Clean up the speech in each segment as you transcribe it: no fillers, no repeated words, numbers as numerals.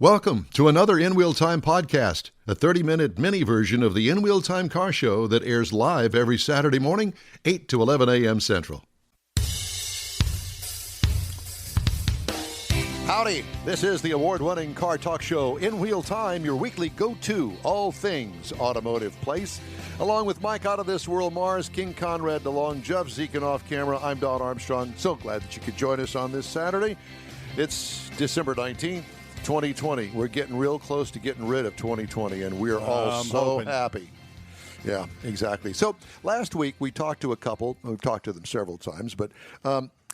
Welcome to another In Wheel Time podcast, a 30-minute mini version of the In Wheel Time car show that airs live every Saturday morning, 8 to 11 a.m. Central. Howdy, this is the award-winning car talk show, In Wheel Time, your weekly go-to, all things automotive place. Along with Mike out of this world, Mars, King Conrad DeLong, Jeff Zekin off camera, I'm Don Armstrong. So glad that you could join us on this Saturday. It's December 19th. 2020. We're getting real close to getting rid of 2020, and we're all so happy. Yeah, exactly. So last week we talked to a couple. We've talked to them several times, but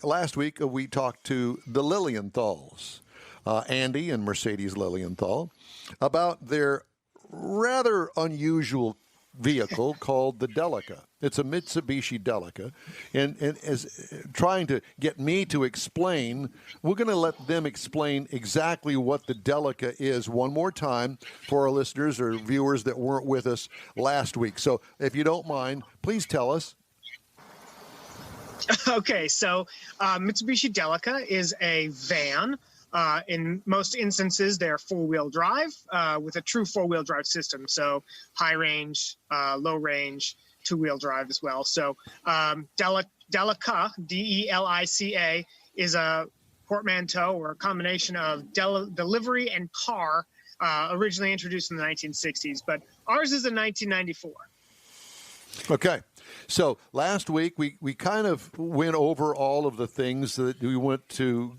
last week we talked to the Lilienthals, Andy and Mercedes Lilienthal, about their rather unusual vehicle called the Delica. It's a Mitsubishi Delica, and as trying to get me to explain, we're going to let them explain exactly what the Delica is one more time for our listeners or viewers that weren't with us last week. So if you don't mind, please tell us. Okay, so Mitsubishi Delica is a van. In most instances, they're four-wheel drive with a true four-wheel drive system. So high range, low range, two-wheel drive as well. So Delica, D-E-L-I-C-A, is a portmanteau or a combination of delivery and car, originally introduced in the 1960s. But ours is in 1994. Okay. So last week we kind of went over all of the things that you went through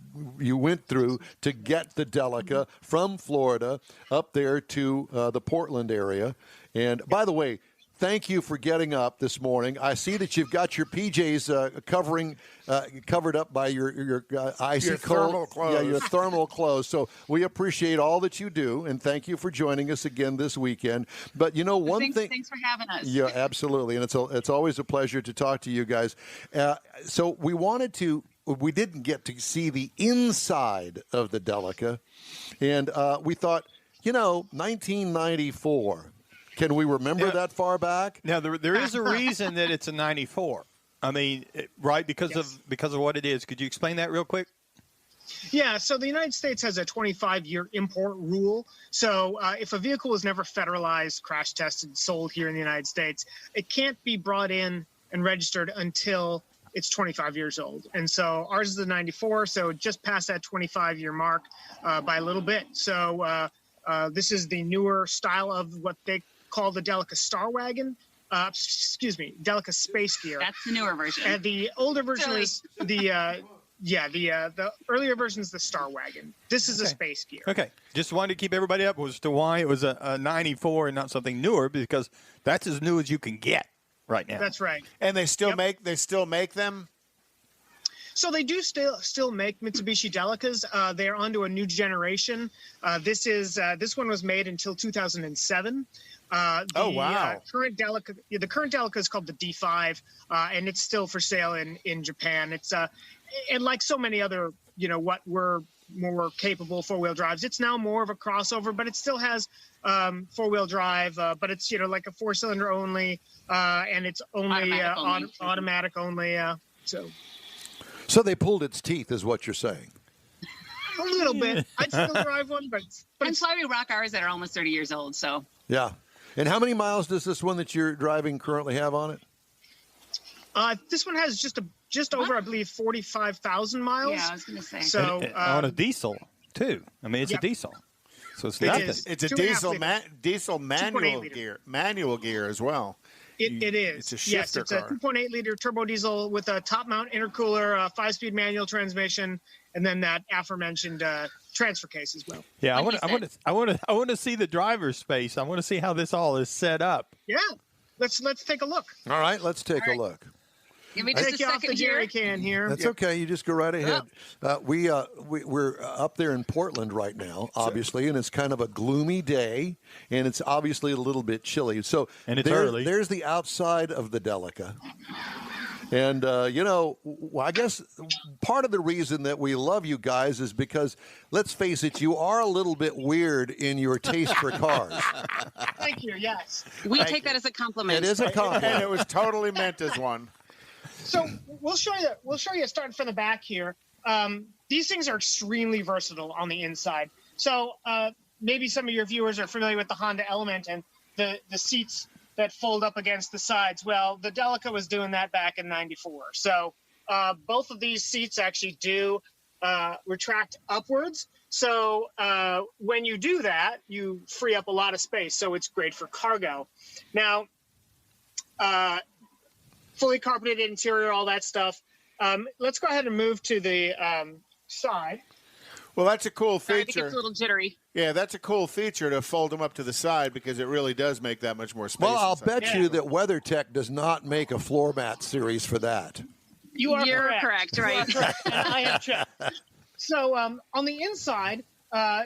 to get the Delica from Florida up there to the Portland area. And by the way, thank you for getting up this morning. I see that you've got your PJs covered up by your icy thermal clothes. Yeah, your thermal clothes. So we appreciate all that you do, and thank you for joining us again this weekend. But you know, one thing. Thanks for having us. Yeah, absolutely, and it's always a pleasure to talk to you guys. So we didn't get to see the inside of the Delica, and we thought, 1994. Can we remember that far back? Now, there is a reason that it's a 94. I mean, right, because of what it is. Could you explain that real quick? Yeah, so the United States has a 25-year import rule. So if a vehicle is never federalized, crash tested, sold here in the United States, it can't be brought in and registered until it's 25 years old. And so ours is the 94, so just past that 25-year mark by a little bit. So this is the newer style of what they call the Delica Star Wagon. Delica Space Gear. That's the newer version. And the older version is the earlier version is the Star Wagon. This is a Space Gear. Okay. Just wanted to keep everybody up as to why it was a 94 and not something newer, because that's as new as you can get right now. That's right. And they still make them? So they do still make Mitsubishi Delicas. They're onto a new generation. This one was made until 2007. Wow! The current Delica is called the D5, and it's still for sale in Japan. It's and like so many other, what were more capable four-wheel drives, it's now more of a crossover, but it still has four-wheel drive, but it's like a four-cylinder only, and it's only automatic only. So they pulled its teeth, is what you're saying. A little bit. I'd still drive one, but that's why we rock ours that are almost 30 years old. So yeah. And how many miles does this one that you're driving currently have on it? This one has just over, I believe, 45,000 miles. Yeah, I was going to say. So on a diesel too. I mean, it's a diesel, so it's nothing. It's a diesel manual gear as well. It is. It's a shifter car. It's a 2.8 liter turbo diesel with a top mount intercooler, 5-speed manual transmission, and then that aforementioned transfer case as well. Yeah, I want to see the driver's space. I want to see how this all is set up. Yeah, let's take a look. All right, let's take a look. Give me just take you off the jerry can here. That's okay. You just go right ahead. We're up there in Portland right now, obviously, and it's kind of a gloomy day, and it's obviously a little bit chilly. So and it's early. There's the outside of the Delica. And, I guess part of the reason that we love you guys is because, let's face it, you are a little bit weird in your taste for cars. Thank you, yes. We take that as a compliment. It is a compliment. And it was totally meant as one. So we'll show you starting from the back here. These things are extremely versatile on the inside. So maybe some of your viewers are familiar with the Honda Element and the seats that fold up against the sides. Well, the Delica was doing that back in '94. So both of these seats actually do retract upwards. So when you do that, you free up a lot of space. So it's great for cargo. Now, fully carpeted interior, all that stuff. Let's go ahead and move to the side. Well, that's a cool Sorry, I think feature. it's a little jittery. Yeah, that's a cool feature to fold them up to the side because it really does make that much more space. Well, I'll inside. bet you that WeatherTech does not make a floor mat series for that. You're correct, right? You are correct, and I have checked. So on the inside,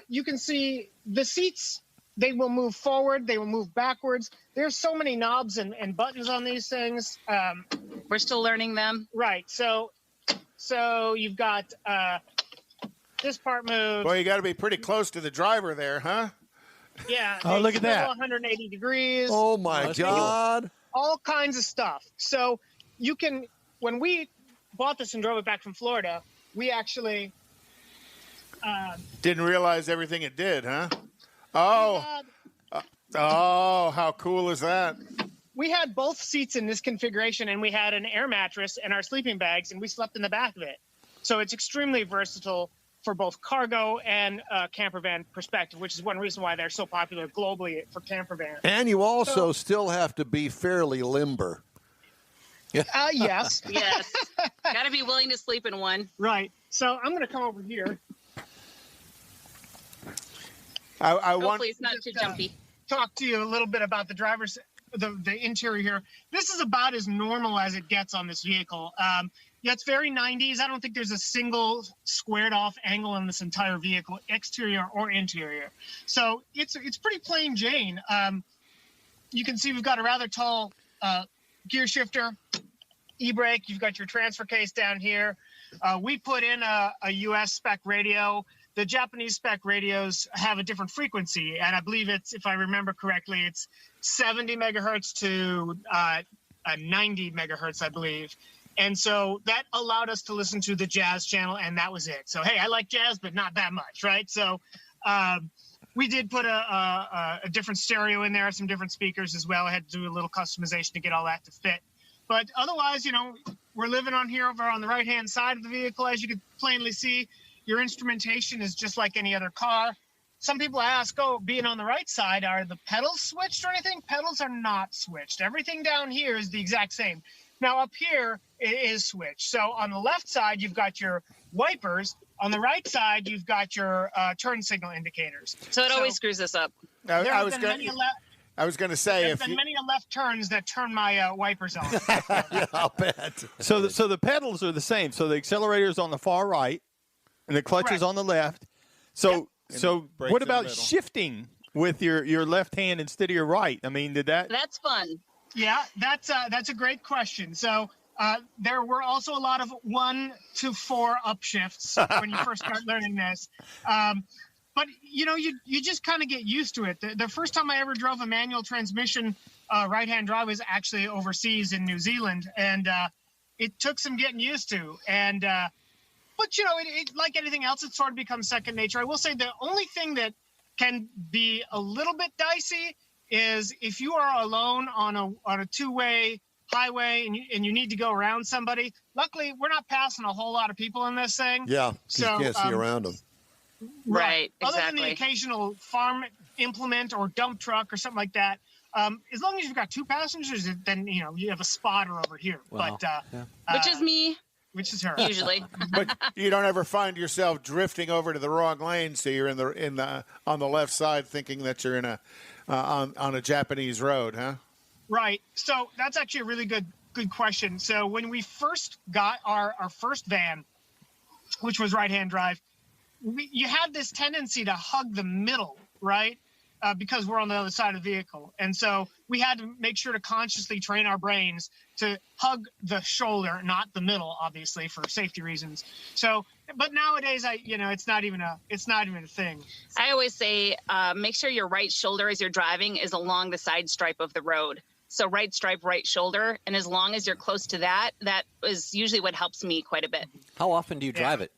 you can see the seats. They will move forward. They will move backwards. There's so many knobs and buttons on these things. We're still learning them. Right. So you've got this part moves. Well, you got to be pretty close to the driver there, huh? Yeah. Oh, look at that. 180 degrees. Oh, my God. All kinds of stuff. So you can, when we bought this and drove it back from Florida, we actually Didn't realize everything it did, huh? Oh, how cool is that? we had both seats in this configuration, and we had an air mattress and our sleeping bags, and we slept in the back of it. So it's extremely versatile for both cargo and camper van perspective, which is one reason why they're so popular globally for camper vans. And you also still have to be fairly limber. Yes. Yes. Got to be willing to sleep in one. Right. So I'm going to come over here. Hopefully it's not too jumpy. Talk to you a little bit about the driver's the interior here. This is about as normal as it gets on this vehicle. Yeah, it's very 90s. I don't think there's a single squared off angle in this entire vehicle, exterior or interior. So it's pretty plain Jane. You can see we've got a rather tall gear shifter, e-brake. You've got your transfer case down here. We put in a US spec radio. The Japanese spec radios have a different frequency, and I believe it's, if I remember correctly, it's 70 megahertz to 90 megahertz, I believe. And so that allowed us to listen to the jazz channel, and that was it. So, hey, I like jazz, but not that much, right? So we did put a different stereo in there, some different speakers as well. I had to do a little customization to get all that to fit. But otherwise, you know, we're living on here over on the right-hand side of the vehicle, as you can plainly see. Your instrumentation is just like any other car. Some people ask, being on the right side, are the pedals switched or anything? Pedals are not switched. Everything down here is the exact same. Now up here, it is switched. So on the left side, you've got your wipers. On the right side, you've got your turn signal indicators. So it always screws us up. I was going to say, there's been many left turns that turn my wipers on. Yeah, I'll bet. So the pedals are the same. So the accelerator is on the far right, and the clutch is on the left. So what about shifting with your left hand instead of your right? I mean, That's fun. Yeah, that's a great question. So there were also a lot of 1 to 4 upshifts when you first start learning this. But, you know, you just kind of get used to it. The first time I ever drove a manual transmission right-hand drive was actually overseas in New Zealand, and it took some getting used to. And but, you know, it like anything else, it sort of becomes second nature. I will say the only thing that can be a little bit dicey is if you are alone on a two-way highway and you need to go around somebody. Luckily, we're not passing a whole lot of people in this thing. Yeah, so you can't see around them. Right, Other exactly. than the occasional farm implement or dump truck or something like that, as long as you've got 2 passengers, then, you know, you have a spotter over here. Wow. But which is me. Which is her. Usually. But you don't ever find yourself drifting over to the wrong lane, so you're on the left side, thinking that you're in on a Japanese road, huh? Right. So that's actually a really good question. So when we first got our first van, which was right-hand drive, you had this tendency to hug the middle, right? Because we're on the other side of the vehicle. And so we had to make sure to consciously train our brains to hug the shoulder, not the middle, obviously, for safety reasons. So, but nowadays, it's not even a thing. I always say, make sure your right shoulder as you're driving is along the side stripe of the road. So right stripe, right shoulder. And as long as you're close to that is usually what helps me quite a bit. How often do you drive it?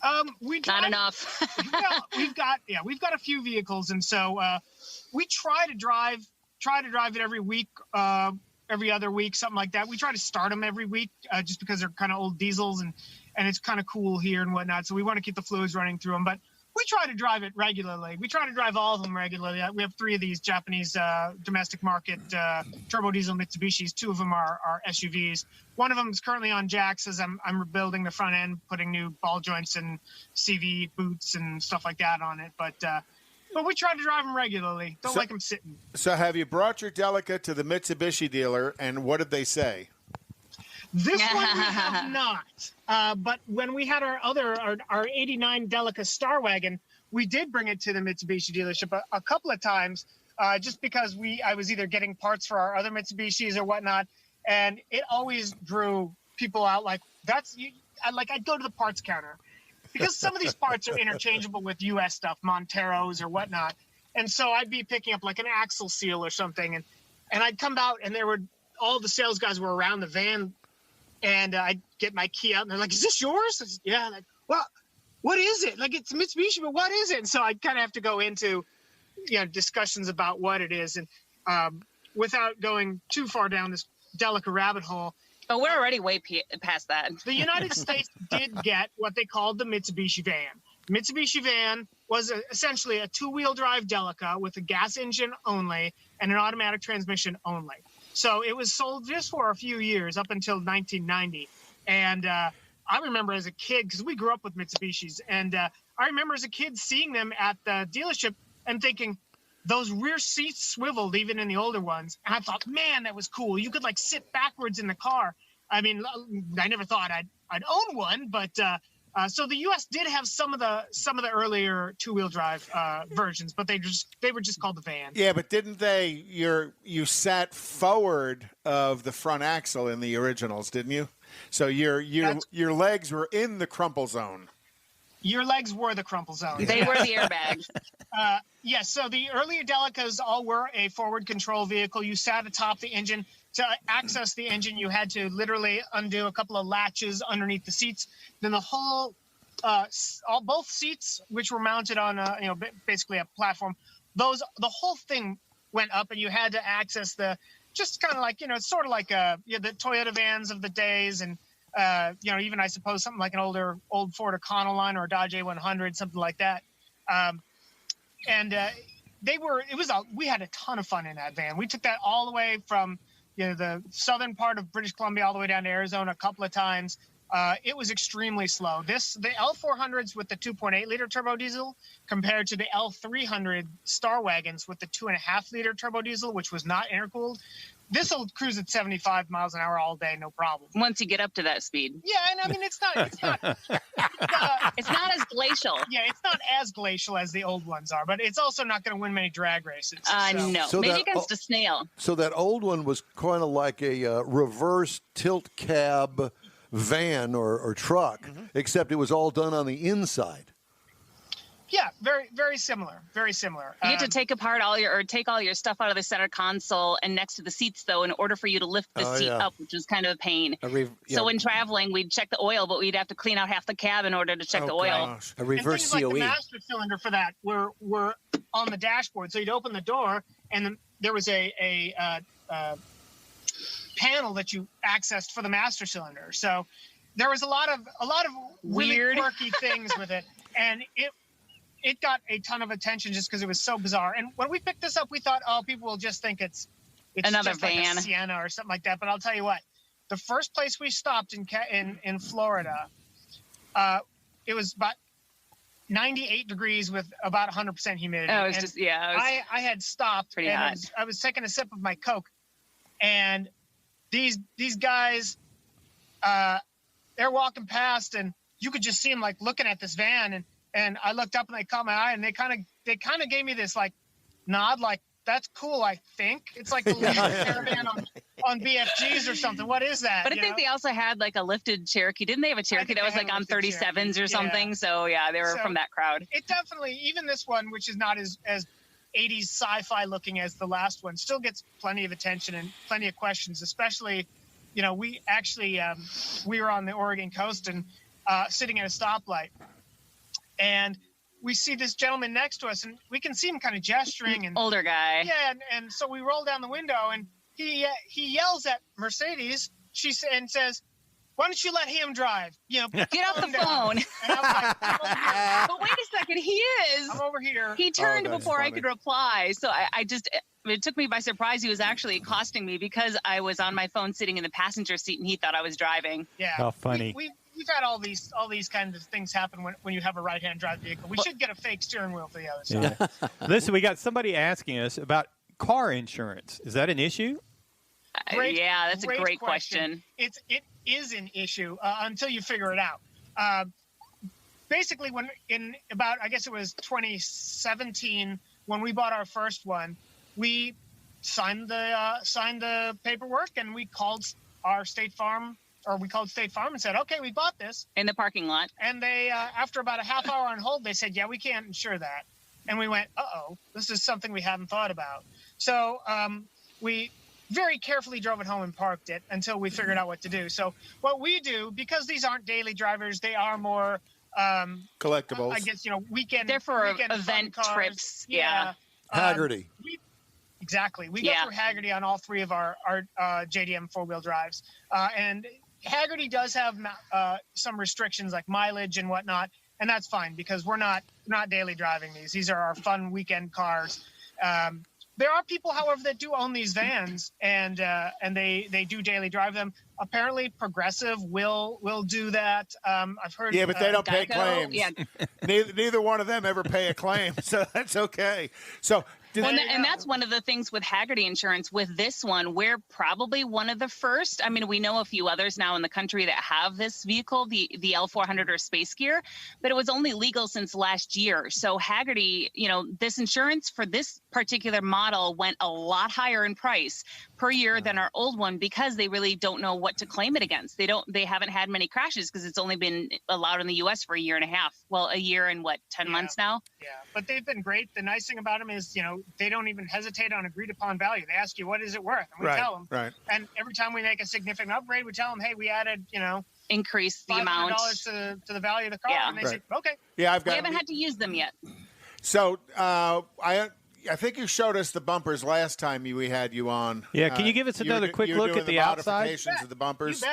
Not enough. we've got a few vehicles, and so we try to drive it every week, every other week, something like that. We try to start them every week, just because they're kind of old diesels and it's kind of cool here and whatnot. So we want to keep the fluids running through them, but we try to drive it regularly. We try to drive all of them regularly. We have 3 of these Japanese domestic market turbo diesel Mitsubishis. 2 of them are SUVs. One of them is currently on jacks as I'm rebuilding the front end, putting new ball joints and CV boots and stuff like that on it. But we try to drive them regularly. Don't like them sitting. So have you brought your Delica to the Mitsubishi dealer, and what did they say? This one we have not. But when we had our 89 Delica Star Wagon, we did bring it to the Mitsubishi dealership a couple of times, just because I was either getting parts for our other Mitsubishis or whatnot, and it always drew people out like, I'd go to the parts counter because some of these parts are interchangeable with U.S. stuff, Monteros or whatnot. And so I'd be picking up like an axle seal or something, and I'd come out and all the sales guys were around the van. And I'd get my key out, and they're like, "Is this yours?" I said, yeah. Like, well, what is it? Like, it's Mitsubishi, but what is it? And so I kind of have to go into, discussions about what it is, and without going too far down this Delica rabbit hole. But we're already way past that. The United States did get what they called the Mitsubishi van. Mitsubishi van was essentially a 2-wheel drive Delica with a gas engine only and an automatic transmission only. So it was sold just for a few years, up until 1990. And I remember as a kid, because we grew up with Mitsubishis, and I remember as a kid seeing them at the dealership and thinking, those rear seats swiveled even in the older ones. And I thought, man, that was cool. You could sit backwards in the car. I mean, I never thought I'd own one, but so the U.S. did have some of the earlier 2-wheel drive versions, but they were just called the van. Yeah, but didn't they? You sat forward of the front axle in the originals, didn't you? So your legs were in the crumple zone. Your legs were the crumple zone. They were the airbags. Yes. So the earlier Delicas all were a forward control vehicle. You sat atop the engine. To access the engine, you had to literally undo a couple of latches underneath the seats. Then the whole, both seats, which were mounted on, basically a platform, the whole thing went up, and you had to access just kind of like, it's sort of like the Toyota vans of the days, and even I suppose something like an old Ford Econoline or a Dodge A100, something like that. We had a ton of fun in that van. We took that all the way from the southern part of British Columbia all the way down to Arizona a couple of times. It was extremely slow. The L400s with the 2.8-liter turbo diesel compared to the L300 Star Wagons with the 2.5-liter turbo diesel, which was not intercooled. This will cruise at 75 miles an hour all day, no problem. Once you get up to that speed. Yeah, and I mean, it's not it's not as glacial. Yeah, it's not as glacial as the old ones are, but it's also not going to win many drag races. No, so maybe against a snail. So that old one was kind of like a reverse tilt cab van or truck, except it was all done on the inside. Yeah, very, very similar. Very similar. You had to take all your stuff out of the center console and next to the seats, though, in order for you to lift the seat up, which was kind of a pain. So when traveling, we'd check the oil, but we'd have to clean out half the cab in order to check the oil. Gosh. A reverse COE. Like the master cylinder for that were on the dashboard. So you'd open the door, and then there was a panel that you accessed for the master cylinder. So there was a lot of really weird, quirky things with it, and it got a ton of attention just because it was so bizarre. And when we picked this up, we thought, people will just think it's another just van, like a Sienna or something like that. But I'll tell you what, the first place we stopped in Florida, it was about 98 degrees with about 100% humidity. Oh, it was I had stopped. Pretty hot. I was taking a sip of my Coke, and these guys, they're walking past, and you could just see them looking at this van, and I looked up and they caught my eye, and they kind of gave me this nod, that's cool. I think it's like the caravan on BFGs or something. What is that? But I think they also had a lifted Cherokee. Didn't they have a Cherokee that was on 37s or something? Yeah. So they were from that crowd. It definitely, even this one, which is not as 80s sci-fi looking as the last one, still gets plenty of attention and plenty of questions, especially, we actually, we were on the Oregon coast and sitting at a stoplight. and we see this gentleman next to us, and we can see him kind of gesturing. And older guy. Yeah, and so we roll down the window, and he yells at Mercedes. And says, "Why don't you let him drive? You know, get off the phone." And I was like, but wait a second, he is. I'm over here. He turned before I could reply, so it took me by surprise. He was actually accosting me because I was on my phone sitting in the passenger seat, and he thought I was driving. Yeah. How funny. We've had all these kinds of things happen when you have a right-hand drive vehicle. We should get a fake steering wheel for the other side. Yeah. Listen, we got somebody asking us about car insurance. Is that an issue? Yeah, that's a great question. It is an issue until you figure it out. Basically, I guess it was 2017 when we bought our first one, we signed the paperwork and we called State Farm and said, "Okay, we bought this." In the parking lot. And they, after about a half hour on hold, they said, "Yeah, we can't insure that." And we went, "Uh-oh, this is something we hadn't thought about." So we very carefully drove it home and parked it until we figured out what to do. So what we do, because these aren't daily drivers, they are more collectibles. I guess, weekend. They're for weekend event trips. Yeah. Haggerty. Exactly. We go through Haggerty on all three of our JDM four-wheel drives. And Haggerty does have some restrictions like mileage and whatnot, and that's fine because we're not daily driving these. These are our fun weekend cars. There are people, however, that do own these vans, and they do daily drive them. Apparently, Progressive will do that. I've heard. Yeah, but they don't pay claims. Yeah. Neither one of them ever pay a claim, so that's okay. So. And that's one of the things with Haggerty Insurance. With this one, we're probably one of the first. I mean, we know a few others now in the country that have this vehicle, the L400 or Space Gear, but it was only legal since last year. So Haggerty, this insurance for this particular model went a lot higher in price per year than our old one because they really don't know what to claim it against. They haven't had many crashes because it's only been allowed in the U.S. for a year and a half. Well, a year and 10 months now? Yeah, but they've been great. The nice thing about them is, they don't even hesitate on agreed upon value. They ask you, what is it worth? And we tell them. Right. And every time we make a significant upgrade, we tell them, hey, we added, increase the amount to the value of the car. Yeah. And they say, okay. Yeah, we haven't had to use them yet. So I think you showed us the bumpers last time we had you on. Yeah, can you give us another quick look at the outside? Modifications of the bumpers.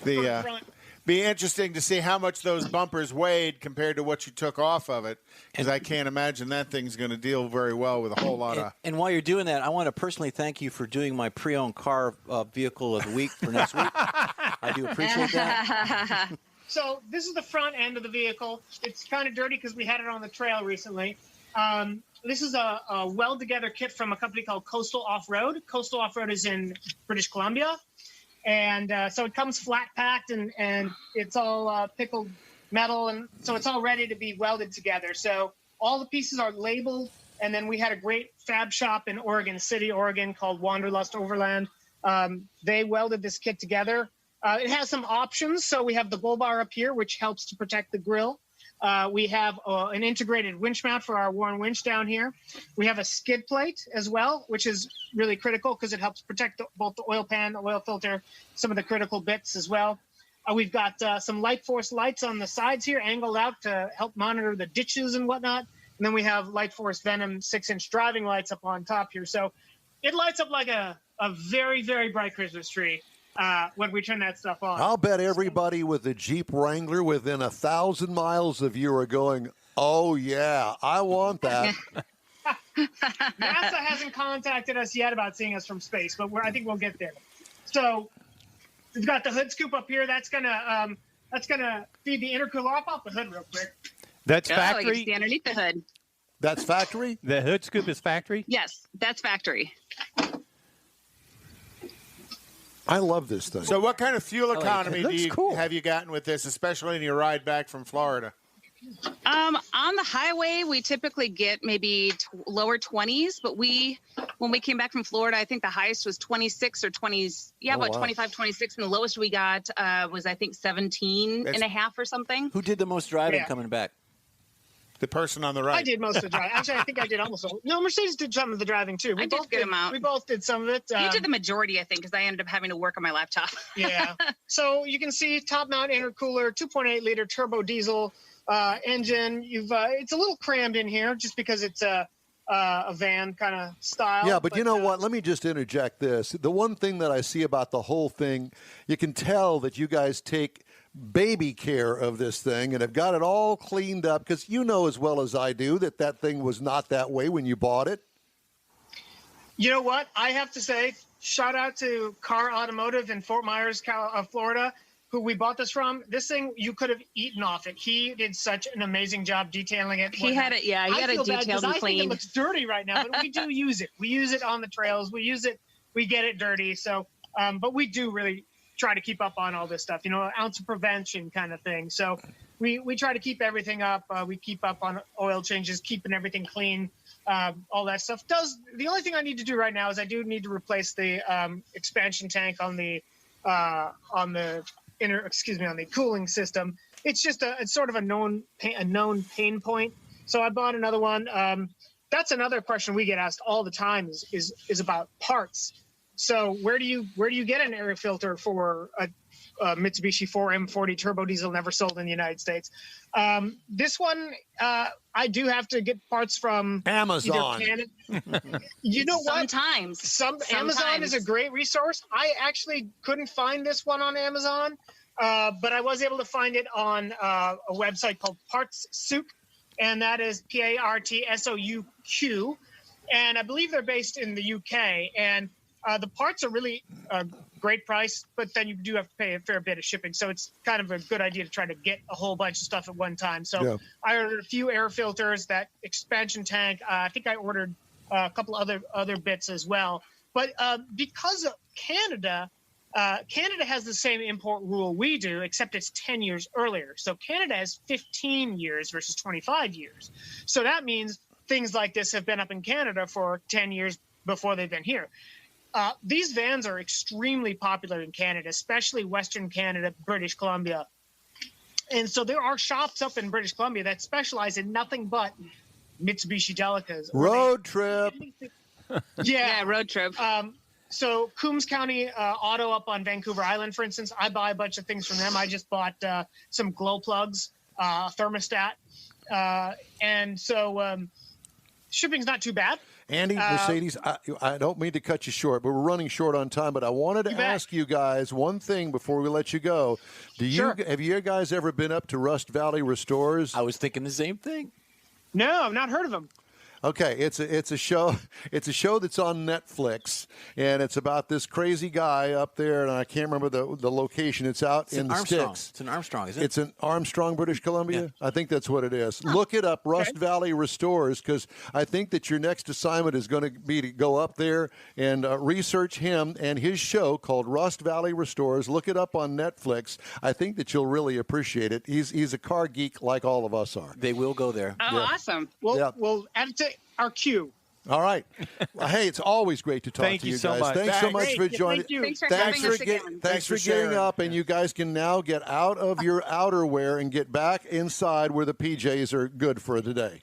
You bet. Be interesting to see how much those bumpers weighed compared to what you took off of it, because I can't imagine that thing's going to deal very well with a whole lot of. And while you're doing that, I want to personally thank you for doing my pre-owned car vehicle of the week for next week. I do appreciate that. So this is the front end of the vehicle. It's kind of dirty because we had it on the trail recently. This is a weld-together kit from a company called Coastal Off-Road. Coastal Off-Road is in British Columbia. And so it comes flat packed and it's all pickled metal. And so it's all ready to be welded together. So all the pieces are labeled. And then we had a great fab shop in Oregon City, Oregon called Wanderlust Overland. They welded this kit together. It has some options. So we have the bull bar up here, which helps to protect the grill. We have an integrated winch mount for our Warn winch down here. We have a skid plate as well, which is really critical because it helps protect both the oil pan, the oil filter, some of the critical bits as well. We've got some Light Force lights on the sides here, angled out to help monitor the ditches and whatnot. And then we have Light Force Venom 6-inch driving lights up on top here. So it lights up like a very, very bright Christmas tree. When we turn that stuff on. I'll bet everybody with a Jeep Wrangler within 1,000 miles of you are going, oh, yeah, I want that. NASA hasn't contacted us yet about seeing us from space, but I think we'll get there. So we've got the hood scoop up here. That's gonna feed the intercooler. I'll pop the hood real quick. That's You factory? can see underneath the hood. That's factory? The hood scoop is factory? Yes, that's factory. I love this thing. So what kind of fuel economy have you gotten with this, especially in your ride back from Florida? On the highway, we typically get maybe lower 20s, but when we came back from Florida, I think the highest was 26 or 20s. Yeah, about 25, 26. And the lowest we got was, I think, 17 and a half or something. Who did the most driving coming back? The person on the right. I did most of the driving. Actually, I think I did almost all. No, Mercedes did some of the driving, too. I did a good amount. We both did some of it. You did the majority, I think, because I ended up having to work on my laptop. Yeah. So you can see top mount intercooler, 2.8-liter turbo diesel. engine. It's a little crammed in here just because it's a van kind of style. Yeah, but you know what? Let me just interject this. The one thing that I see about the whole thing, you can tell that you guys take baby care of this thing and have got it all cleaned up, because you know as well as I do that thing was not that way when you bought it. You know what? I have to say, shout out to Car Automotive in Fort Myers, Florida, who we bought this from. This thing, you could have eaten off it. He did such an amazing job detailing it. He had it, yeah. He had it detailed and clean. I think it looks dirty right now, but we do use it. We use it on the trails. We use it. We get it dirty. So, but we do really try to keep up on all this stuff, you know, ounce of prevention kind of thing. So we try to keep everything up. We keep up on oil changes, keeping everything clean, all that stuff. The only thing I need to do right now is I do need to replace the expansion tank on the cooling system. It's just it's sort of a known pain point. So I bought another one. That's another question we get asked all the time is about parts. So where do you get an air filter for a Mitsubishi 4M40 turbo diesel never sold in the United States? This one, I do have to get parts from Amazon. You know what? Sometimes. Amazon is a great resource. I actually couldn't find this one on Amazon, but I was able to find it on a website called PartsSouq, and that is PartSouq. And I believe they're based in the UK. And the parts are really a great price, but then you do have to pay a fair bit of shipping. So it's kind of a good idea to try to get a whole bunch of stuff at one time. So I ordered a few air filters, that expansion tank. I think I ordered a couple other bits as well. But because of Canada has the same import rule we do, except it's 10 years earlier. So Canada has 15 years versus 25 years. So that means things like this have been up in Canada for 10 years before they've been here. These vans are extremely popular in Canada, especially Western Canada, British Columbia. And so there are shops up in British Columbia that specialize in nothing but Mitsubishi Delicas. Road trip. Yeah, road trip. So Coombs County Auto up on Vancouver Island, for instance, I buy a bunch of things from them. I just bought some glow plugs, thermostat. And so shipping's not too bad. Andy, Mercedes, I don't mean to cut you short, but we're running short on time. But I wanted to ask you guys one thing before we let you go. Have you guys ever been up to Rust Valley Restores? I was thinking the same thing. No, I've not heard of them. Okay, it's a show. It's a show that's on Netflix, and it's about this crazy guy up there, and I can't remember the location. It's out in the sticks. It's in Armstrong, isn't it? It's in Armstrong, British Columbia. Yeah. I think that's what it is. Look it up, Rust Valley Restores, because I think that your next assignment is going to be to go up there and research him and his show called Rust Valley Restores. Look it up on Netflix. I think that you'll really appreciate it. He's a car geek like all of us are. They will go there. Oh, awesome. We'll add it to our queue. All right. Hey, it's always great to talk to you guys. Much. Thanks so much for joining. Thank you. Thanks for having us again. Thanks for getting up, and you guys can now get out of your outerwear and get back inside where the PJs are good for today.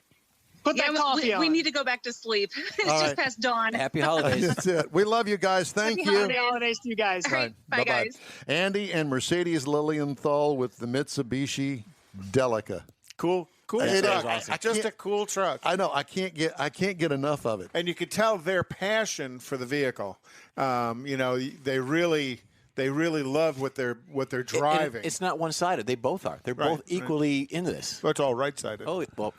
Put that coffee on. We need to go back to sleep. It's just past dawn. Happy holidays. That's it. We love you guys. Thank you. Happy holidays to you guys. All right. Bye, guys. Andy and Mercedes Lilienthal with the Mitsubishi Delica. Cool It truck. is awesome. Just a cool truck. I know. I can't get enough of it. And you could tell their passion for the vehicle. They really love what they're driving. It's not one-sided. They both are. They're both equally into this. It's all right-sided. Oh, well.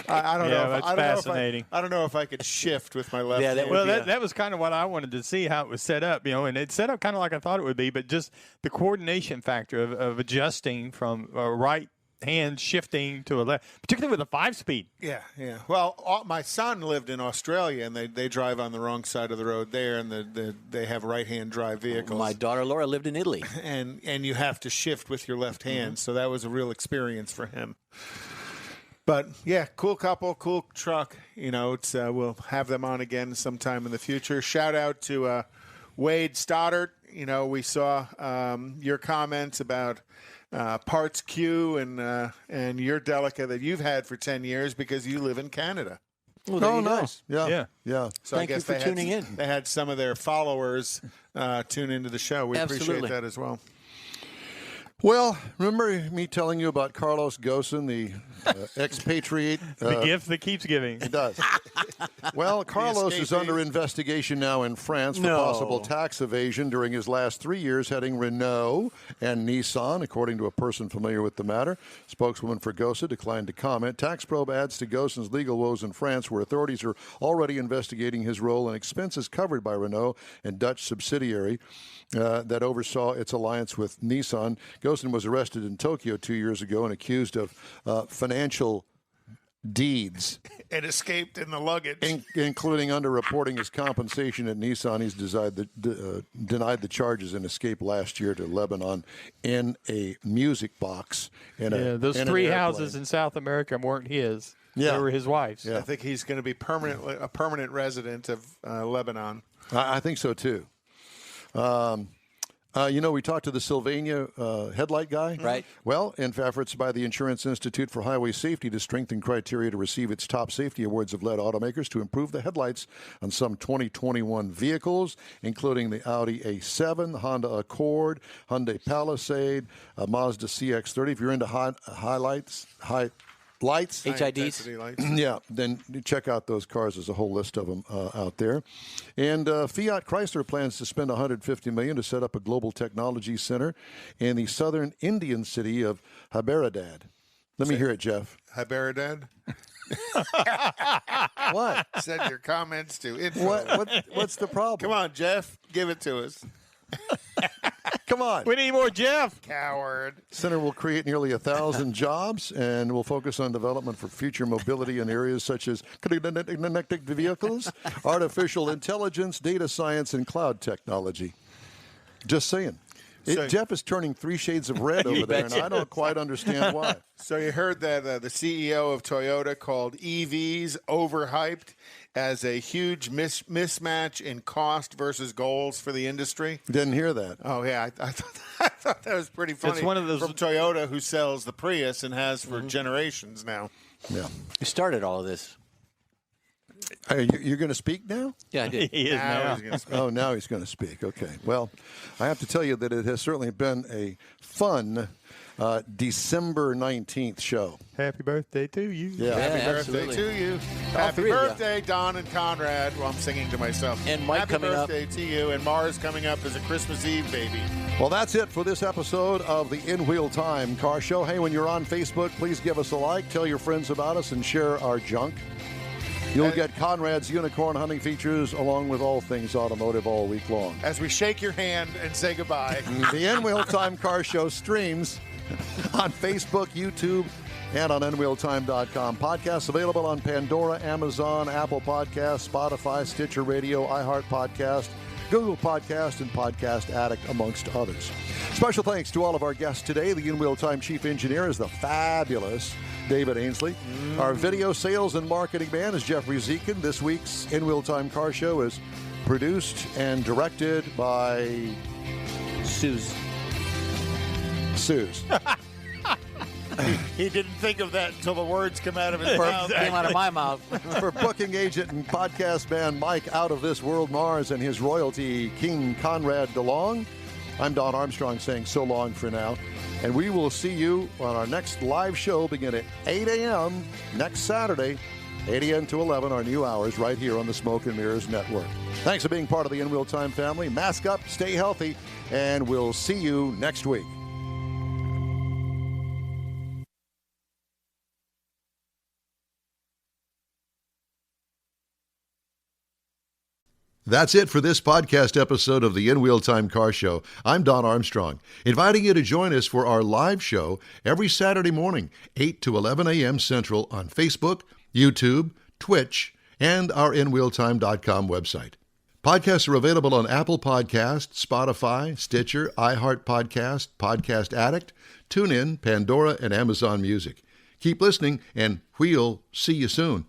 I don't know. That's fascinating. I don't know if I could shift with my left. Yeah, hand. that was kind of what I wanted to see, how it was set up, and it's set up kind of like I thought it would be, but just the coordination factor of adjusting from a right hand shifting to a left, particularly with a 5-speed. Yeah. Well, my son lived in Australia, and they drive on the wrong side of the road there, and they have right-hand drive vehicles. My daughter Laura lived in Italy, and you have to shift with your left hand, so that was a real experience for him. But yeah, cool couple, cool truck. It's we'll have them on again sometime in the future. Shout out to Wade Stoddard. We saw your comments about Parts Q and your Delica that you've had for 10 years because you live in Canada. Well, nice. Yeah. So Thank you for tuning in. They had some of their followers tune into the show. We appreciate that as well. Well, remember me telling you about Carlos Ghosn, the expatriate? The gift that keeps giving. It does. Well, Carlos is under investigation now in France for possible tax evasion during his last 3 years heading Renault and Nissan, according to a person familiar with the matter. Spokeswoman for Ghosn declined to comment. Tax probe adds to Ghosn's legal woes in France, where authorities are already investigating his role and expenses covered by Renault and Dutch subsidiary that oversaw its alliance with Nissan. Ghosn was arrested in Tokyo 2 years ago and accused of financial deeds. It escaped in the luggage. Including underreporting his compensation at Nissan. He's denied the charges and escaped last year to Lebanon in a music box. Those 3 houses in South America weren't his. Yeah. They were his wife's. Yeah. I think he's going to be a permanent resident of Lebanon. I think so, too. We talked to the Sylvania headlight guy. Right. Well, in efforts by the Insurance Institute for Highway Safety to strengthen criteria to receive its top safety awards have led automakers to improve the headlights on some 2021 vehicles, including the Audi A7, Honda Accord, Hyundai Palisade, Mazda CX-30. If you're into highlights, HIDs. Yeah, then check out those cars. There's a whole list of them out there. And Fiat Chrysler plans to spend $150 million to set up a global technology center in the southern Indian city of Hyderabad. Let me hear it, Jeff. Hyderabad? What? Send your comments to info. What's the problem? Come on, Jeff. Give it to us. Come on. We need more Jeff. Coward. Center will create nearly 1,000 jobs and will focus on development for future mobility in areas such as connected vehicles, artificial intelligence, data science, and cloud technology. Just saying. Jeff is turning 3 shades of red over there, and I don't quite understand why. So you heard that the CEO of Toyota called EVs overhyped as a huge mismatch in cost versus goals for the industry. Didn't hear that. Oh, yeah. I thought that was pretty funny. It's one of those from Toyota, who sells the Prius and has for generations now. Yeah. Who started all of this? You're going to speak now? Yeah, I did. He is now. He's gonna speak. Oh, now he's going to speak. Okay. Well, I have to tell you that it has certainly been a fun December 19th show. Happy birthday to you. Yeah. Happy absolutely. birthday to you. All Happy 3 of you. birthday, Don and Conrad. Well, I'm singing to myself. And Mike Happy coming up. birthday to you. And Mars coming up as a Christmas Eve baby. Well, that's it for this episode of the In Wheel Time Car Show. Hey, when you're on Facebook, please give us a like, tell your friends about us, and share our junk. You'll get Conrad's unicorn hunting features along with all things automotive all week long. As we shake your hand and say goodbye. The In Wheel Time Car Show streams on Facebook, YouTube, and on NWheelTime.com. Podcasts available on Pandora, Amazon, Apple Podcasts, Spotify, Stitcher Radio, iHeart Podcast, Google Podcast, and Podcast Addict, amongst others. Special thanks to all of our guests today. The In Wheel Time Chief Engineer is the fabulous David Ainsley. Our video sales and marketing man is Jeffrey Zekin. This week's In Wheel Time Car Show is produced and directed by Suze. He didn't think of that until the words come out of his mouth. Came out of my mouth. For booking agent and podcast man Mike Out of This World Mars and his royalty King Conrad DeLong, I'm Don Armstrong saying so long for now. And we will see you on our next live show beginning at 8 a.m. next Saturday, 8 a.m. to 11, our new hours right here on the Smoke and Mirrors Network. Thanks for being part of the In Wheel Time family. Mask up, stay healthy, and we'll see you next week. That's it for this podcast episode of the In Wheel Time Car Show. I'm Don Armstrong, inviting you to join us for our live show every Saturday morning, 8 to 11 a.m. Central on Facebook, YouTube, Twitch, and our InWheelTime.com website. Podcasts are available on Apple Podcasts, Spotify, Stitcher, iHeart Podcast, Podcast Addict, TuneIn, Pandora, and Amazon Music. Keep listening, and we'll see you soon.